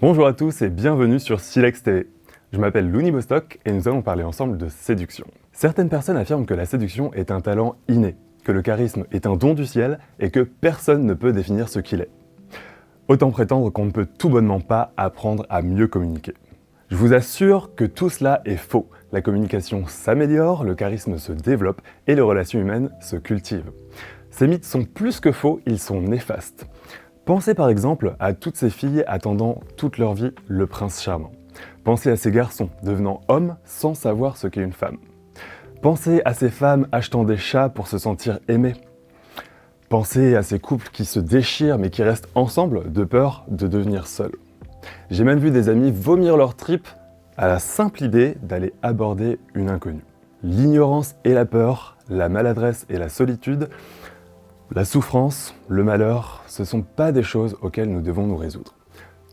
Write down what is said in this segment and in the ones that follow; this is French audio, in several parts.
Bonjour à tous et bienvenue sur Silex TV. Je m'appelle Looney Bostock et nous allons parler ensemble de séduction. Certaines personnes affirment que la séduction est un talent inné, que le charisme est un don du ciel et que personne ne peut définir ce qu'il est. Autant prétendre qu'on ne peut tout bonnement pas apprendre à mieux communiquer. Je vous assure que tout cela est faux. La communication s'améliore, le charisme se développe et les relations humaines se cultivent. Ces mythes sont plus que faux, ils sont néfastes. Pensez par exemple à toutes ces filles attendant toute leur vie le prince charmant. Pensez à ces garçons devenant hommes sans savoir ce qu'est une femme. Pensez à ces femmes achetant des chats pour se sentir aimées. Pensez à ces couples qui se déchirent mais qui restent ensemble de peur de devenir seuls. J'ai même vu des amis vomir leur tripes à la simple idée d'aller aborder une inconnue. L'ignorance et la peur, la maladresse et la solitude, la souffrance, le malheur, ce ne sont pas des choses auxquelles nous devons nous résoudre.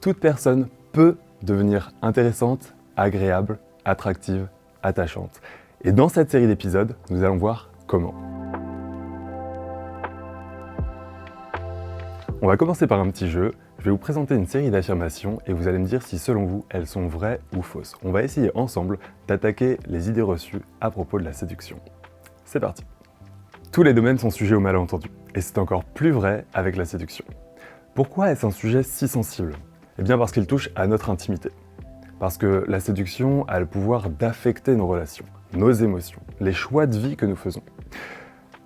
Toute personne peut devenir intéressante, agréable, attractive, attachante. Et dans cette série d'épisodes, nous allons voir comment. On va commencer par un petit jeu. Je vais vous présenter une série d'affirmations et vous allez me dire si selon vous, elles sont vraies ou fausses. On va essayer ensemble d'attaquer les idées reçues à propos de la séduction. C'est parti. Tous les domaines sont sujets au malentendu, et c'est encore plus vrai avec la séduction. Pourquoi est-ce un sujet si sensible ? Eh bien parce qu'il touche à notre intimité. Parce que la séduction a le pouvoir d'affecter nos relations, nos émotions, les choix de vie que nous faisons.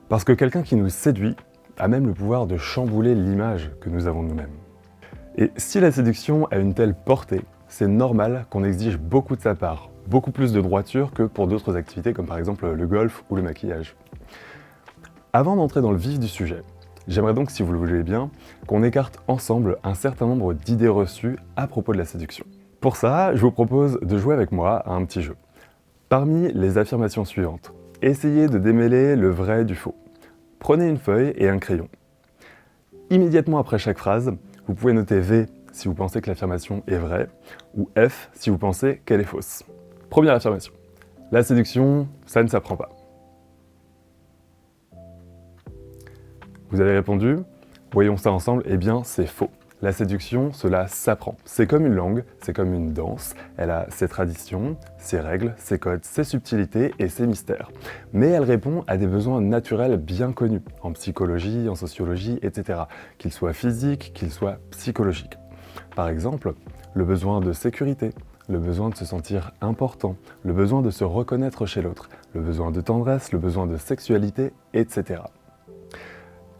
Parce que quelqu'un qui nous séduit a même le pouvoir de chambouler l'image que nous avons de nous-mêmes. Et si la séduction a une telle portée, c'est normal qu'on exige beaucoup de sa part, beaucoup plus de droiture que pour d'autres activités comme par exemple le golf ou le maquillage. Avant d'entrer dans le vif du sujet, j'aimerais donc, si vous le voulez bien, qu'on écarte ensemble un certain nombre d'idées reçues à propos de la séduction. Pour ça, je vous propose de jouer avec moi à un petit jeu. Parmi les affirmations suivantes, essayez de démêler le vrai du faux. Prenez une feuille et un crayon. Immédiatement après chaque phrase, vous pouvez noter V si vous pensez que l'affirmation est vraie, ou F si vous pensez qu'elle est fausse. Première affirmation. La séduction, ça ne s'apprend pas. Vous avez répondu, voyons ça ensemble, eh bien c'est faux. La séduction, cela s'apprend. C'est comme une langue, c'est comme une danse, elle a ses traditions, ses règles, ses codes, ses subtilités et ses mystères. Mais elle répond à des besoins naturels bien connus, en psychologie, en sociologie, etc. Qu'ils soient physiques, qu'ils soient psychologiques. Par exemple, le besoin de sécurité, le besoin de se sentir important, le besoin de se reconnaître chez l'autre, le besoin de tendresse, le besoin de sexualité, etc.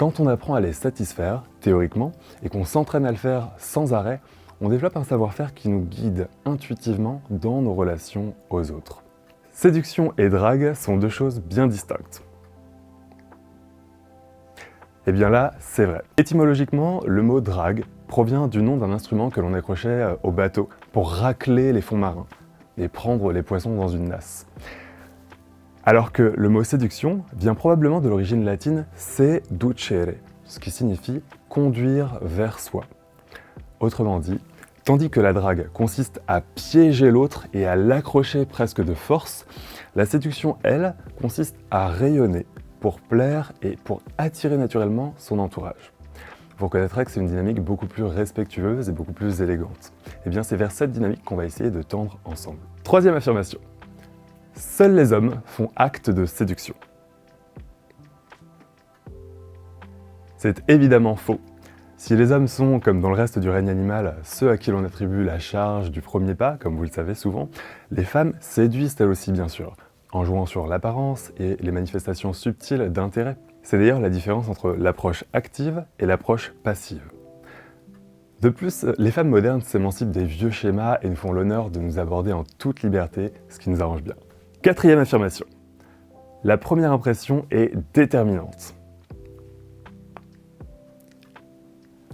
Quand on apprend à les satisfaire, théoriquement, et qu'on s'entraîne à le faire sans arrêt, on développe un savoir-faire qui nous guide intuitivement dans nos relations aux autres. Séduction et drague sont deux choses bien distinctes. Eh bien là, c'est vrai. Étymologiquement, le mot drague provient du nom d'un instrument que l'on accrochait au bateau pour racler les fonds marins et prendre les poissons dans une nasse. Alors que le mot séduction vient probablement de l'origine latine seducere, ce qui signifie conduire vers soi. Autrement dit, tandis que la drague consiste à piéger l'autre et à l'accrocher presque de force, la séduction, elle, consiste à rayonner pour plaire et pour attirer naturellement son entourage. Vous reconnaîtrez que c'est une dynamique beaucoup plus respectueuse et beaucoup plus élégante. Eh bien, c'est vers cette dynamique qu'on va essayer de tendre ensemble. Troisième affirmation. Seuls les hommes font acte de séduction. C'est évidemment faux. Si les hommes sont, comme dans le reste du règne animal, ceux à qui l'on attribue la charge du premier pas, comme vous le savez souvent, les femmes séduisent elles aussi bien sûr, en jouant sur l'apparence et les manifestations subtiles d'intérêt. C'est d'ailleurs la différence entre l'approche active et l'approche passive. De plus, les femmes modernes s'émancipent des vieux schémas et nous font l'honneur de nous aborder en toute liberté, ce qui nous arrange bien. Quatrième affirmation. La première impression est déterminante.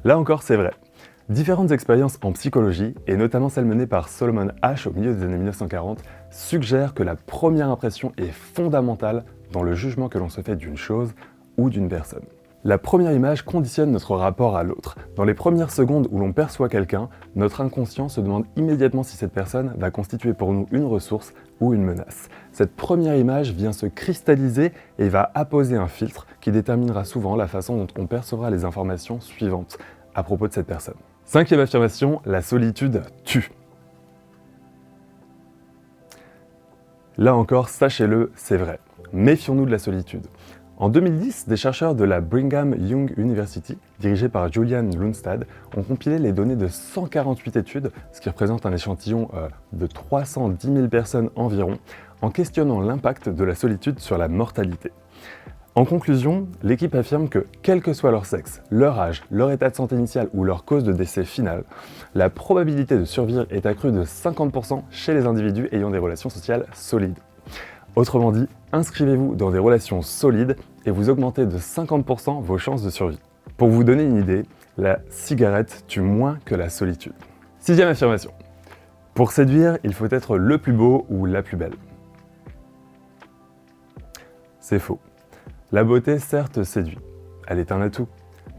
Là encore, c'est vrai. Différentes expériences en psychologie, et notamment celle menée par Solomon Asch au milieu des années 1940, suggèrent que la première impression est fondamentale dans le jugement que l'on se fait d'une chose ou d'une personne. La première image conditionne notre rapport à l'autre. Dans les premières secondes où l'on perçoit quelqu'un, notre inconscient se demande immédiatement si cette personne va constituer pour nous une ressource ou une menace. Cette première image vient se cristalliser et va apposer un filtre qui déterminera souvent la façon dont on percevra les informations suivantes à propos de cette personne. Cinquième affirmation, la solitude tue. Là encore, sachez-le, c'est vrai. Méfions-nous de la solitude. En 2010, des chercheurs de la Brigham Young University, dirigés par Julian Lundstad, ont compilé les données de 148 études, ce qui représente un échantillon de 310 000 personnes environ, en questionnant l'impact de la solitude sur la mortalité. En conclusion, l'équipe affirme que, quel que soit leur sexe, leur âge, leur état de santé initial ou leur cause de décès finale, la probabilité de survivre est accrue de 50% chez les individus ayant des relations sociales solides. Autrement dit, inscrivez-vous dans des relations solides et vous augmentez de 50% vos chances de survie. Pour vous donner une idée, la cigarette tue moins que la solitude. Sixième affirmation. Pour séduire, il faut être le plus beau ou la plus belle. C'est faux. La beauté, certes, séduit. Elle est un atout,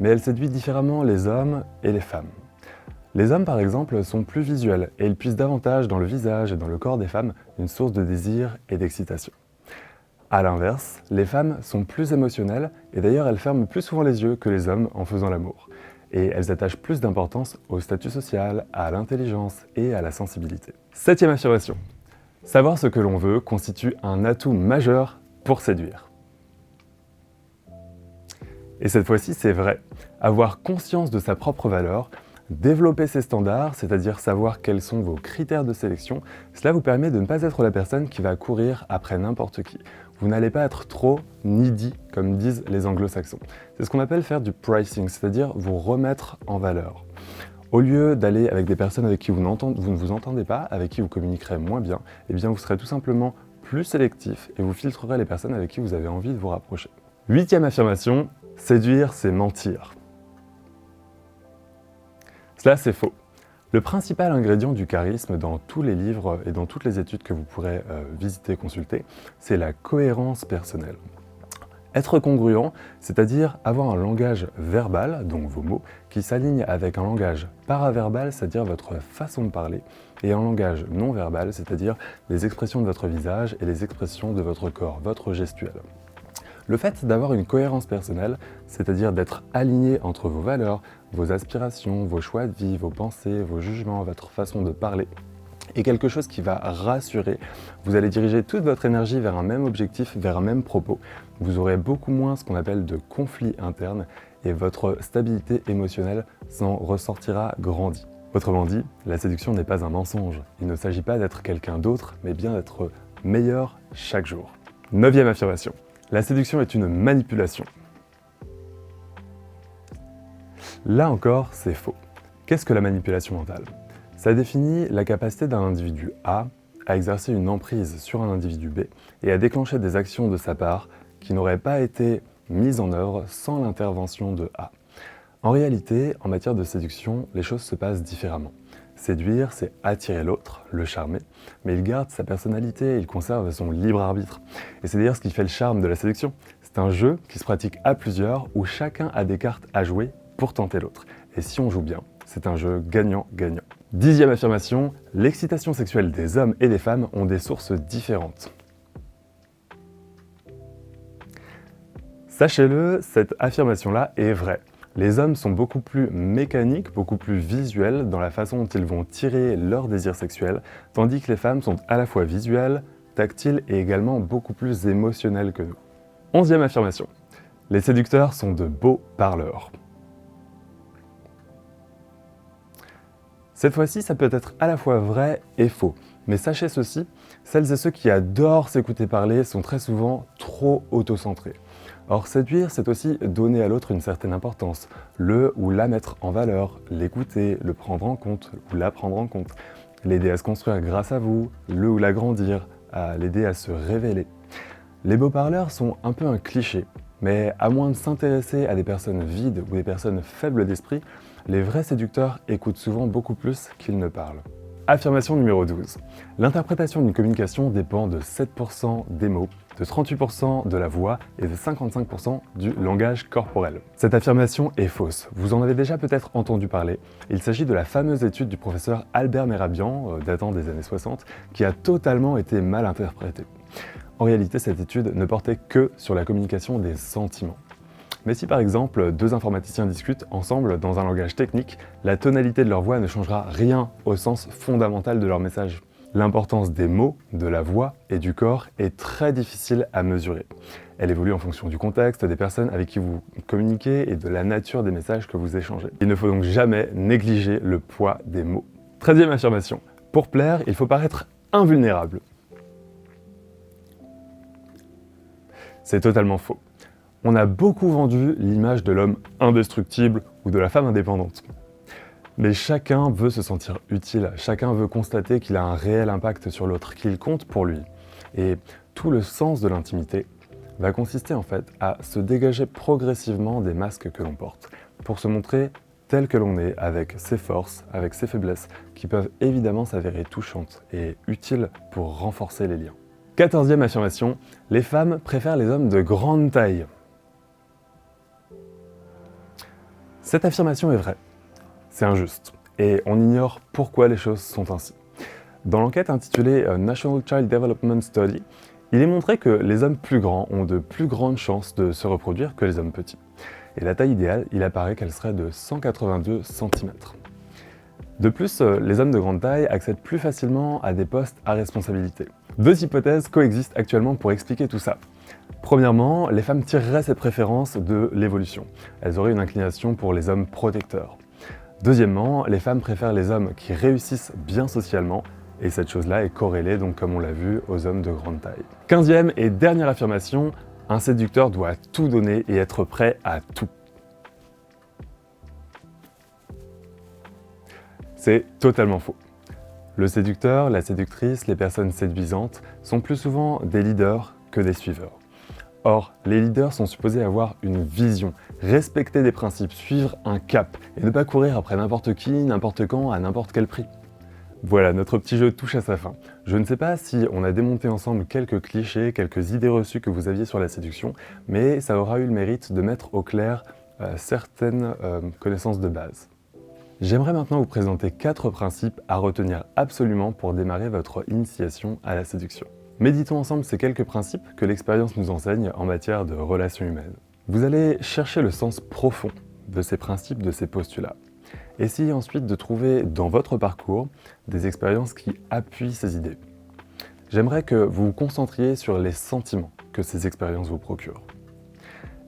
mais elle séduit différemment les hommes et les femmes. Les hommes, par exemple, sont plus visuels et ils puissent davantage dans le visage et dans le corps des femmes une source de désir et d'excitation. A l'inverse, les femmes sont plus émotionnelles et d'ailleurs elles ferment plus souvent les yeux que les hommes en faisant l'amour. Et elles attachent plus d'importance au statut social, à l'intelligence et à la sensibilité. Septième affirmation. Savoir ce que l'on veut constitue un atout majeur pour séduire. Et cette fois-ci, c'est vrai. Avoir conscience de sa propre valeur, développer ses standards, c'est-à-dire savoir quels sont vos critères de sélection, cela vous permet de ne pas être la personne qui va courir après n'importe qui. Vous n'allez pas être trop needy, comme disent les anglo-saxons. C'est ce qu'on appelle faire du pricing, c'est-à-dire vous remettre en valeur. Au lieu d'aller avec des personnes avec qui vous ne vous entendez pas, avec qui vous communiquerez moins bien, eh bien vous serez tout simplement plus sélectif et vous filtrerez les personnes avec qui vous avez envie de vous rapprocher. Huitième affirmation, séduire, c'est mentir. Cela, c'est faux. Le principal ingrédient du charisme dans tous les livres et dans toutes les études que vous pourrez visiter et consulter, c'est la cohérence personnelle. Être congruent, c'est-à-dire avoir un langage verbal, donc vos mots, qui s'aligne avec un langage paraverbal, c'est-à-dire votre façon de parler, et un langage non verbal, c'est-à-dire les expressions de votre visage et les expressions de votre corps, votre gestuelle. Le fait d'avoir une cohérence personnelle, c'est-à-dire d'être aligné entre vos valeurs, vos aspirations, vos choix de vie, vos pensées, vos jugements, votre façon de parler, est quelque chose qui va rassurer. Vous allez diriger toute votre énergie vers un même objectif, vers un même propos. Vous aurez beaucoup moins ce qu'on appelle de conflits internes et votre stabilité émotionnelle s'en ressortira grandie. Autrement dit, la séduction n'est pas un mensonge. Il ne s'agit pas d'être quelqu'un d'autre, mais bien d'être meilleur chaque jour. Neuvième affirmation. La séduction est une manipulation. Là encore, c'est faux. Qu'est-ce que la manipulation mentale ? Ça définit la capacité d'un individu A à exercer une emprise sur un individu B et à déclencher des actions de sa part qui n'auraient pas été mises en œuvre sans l'intervention de A. En réalité, en matière de séduction, les choses se passent différemment. Séduire, c'est attirer l'autre, le charmer, mais il garde sa personnalité, il conserve son libre arbitre. Et c'est d'ailleurs ce qui fait le charme de la séduction. C'est un jeu qui se pratique à plusieurs, où chacun a des cartes à jouer pour tenter l'autre. Et si on joue bien, c'est un jeu gagnant-gagnant. Dixième affirmation, l'excitation sexuelle des hommes et des femmes ont des sources différentes. Sachez-le, cette affirmation-là est vraie. Les hommes sont beaucoup plus mécaniques, beaucoup plus visuels dans la façon dont ils vont tirer leur désir sexuel, tandis que les femmes sont à la fois visuelles, tactiles et également beaucoup plus émotionnelles que nous. Onzième affirmation. Les séducteurs sont de beaux parleurs. Cette fois-ci, ça peut être à la fois vrai et faux. Mais sachez ceci, celles et ceux qui adorent s'écouter parler sont très souvent trop autocentrés. Or, séduire, c'est aussi donner à l'autre une certaine importance, le ou la mettre en valeur, l'écouter, le prendre en compte ou la prendre en compte, l'aider à se construire grâce à vous, le ou la grandir, à l'aider à se révéler. Les beaux parleurs sont un peu un cliché, mais à moins de s'intéresser à des personnes vides ou des personnes faibles d'esprit, les vrais séducteurs écoutent souvent beaucoup plus qu'ils ne parlent. Affirmation numéro 12. L'interprétation d'une communication dépend de 7% des mots, de 38% de la voix et de 55% du langage corporel. Cette affirmation est fausse. Vous en avez déjà peut-être entendu parler. Il s'agit de la fameuse étude du professeur Albert Mehrabian, datant des années 60, qui a totalement été mal interprétée. En réalité, cette étude ne portait que sur la communication des sentiments. Mais si par exemple deux informaticiens discutent ensemble dans un langage technique, la tonalité de leur voix ne changera rien au sens fondamental de leur message. L'importance des mots, de la voix et du corps est très difficile à mesurer. Elle évolue en fonction du contexte, des personnes avec qui vous communiquez et de la nature des messages que vous échangez. Il ne faut donc jamais négliger le poids des mots. 13e affirmation. Pour plaire, il faut paraître invulnérable. C'est totalement faux. On a beaucoup vendu l'image de l'homme indestructible ou de la femme indépendante. Mais chacun veut se sentir utile, chacun veut constater qu'il a un réel impact sur l'autre, qu'il compte pour lui. Et tout le sens de l'intimité va consister en fait à se dégager progressivement des masques que l'on porte, pour se montrer tel que l'on est, avec ses forces, avec ses faiblesses, qui peuvent évidemment s'avérer touchantes et utiles pour renforcer les liens. 14e affirmation, les femmes préfèrent les hommes de grande taille. Cette affirmation est vraie. C'est injuste, et on ignore pourquoi les choses sont ainsi. Dans l'enquête intitulée National Child Development Study, il est montré que les hommes plus grands ont de plus grandes chances de se reproduire que les hommes petits. Et la taille idéale, il apparaît qu'elle serait de 182 cm. De plus, les hommes de grande taille accèdent plus facilement à des postes à responsabilité. Deux hypothèses coexistent actuellement pour expliquer tout ça. Premièrement, les femmes tireraient cette préférence de l'évolution. Elles auraient une inclination pour les hommes protecteurs. Deuxièmement, les femmes préfèrent les hommes qui réussissent bien socialement, et cette chose-là est corrélée, donc comme on l'a vu, aux hommes de grande taille. 15e et dernière affirmation, un séducteur doit tout donner et être prêt à tout. C'est totalement faux. Le séducteur, la séductrice, les personnes séduisantes sont plus souvent des leaders que des suiveurs. Or, les leaders sont supposés avoir une vision, respecter des principes, suivre un cap et ne pas courir après n'importe qui, n'importe quand, à n'importe quel prix. Voilà, notre petit jeu touche à sa fin. Je ne sais pas si on a démonté ensemble quelques clichés, quelques idées reçues que vous aviez sur la séduction, mais ça aura eu le mérite de mettre au clair certaines connaissances de base. J'aimerais maintenant vous présenter 4 principes à retenir absolument pour démarrer votre initiation à la séduction. Méditons ensemble ces quelques principes que l'expérience nous enseigne en matière de relations humaines. Vous allez chercher le sens profond de ces principes, de ces postulats. Essayez ensuite de trouver dans votre parcours des expériences qui appuient ces idées. J'aimerais que vous vous concentriez sur les sentiments que ces expériences vous procurent.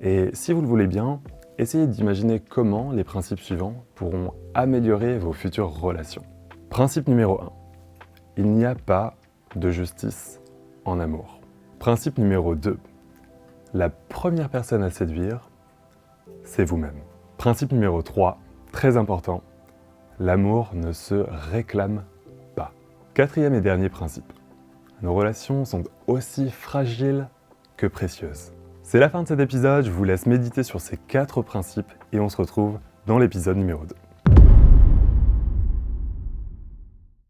Et si vous le voulez bien, essayez d'imaginer comment les principes suivants pourront améliorer vos futures relations. Principe numéro 1. Il n'y a pas de justice en amour. Principe numéro 2. La première personne à séduire, c'est vous-même. Principe numéro 3, très important, l'amour ne se réclame pas. 4e et dernier principe. Nos relations sont aussi fragiles que précieuses. C'est la fin de cet épisode, je vous laisse méditer sur ces 4 principes et on se retrouve dans l'épisode numéro 2.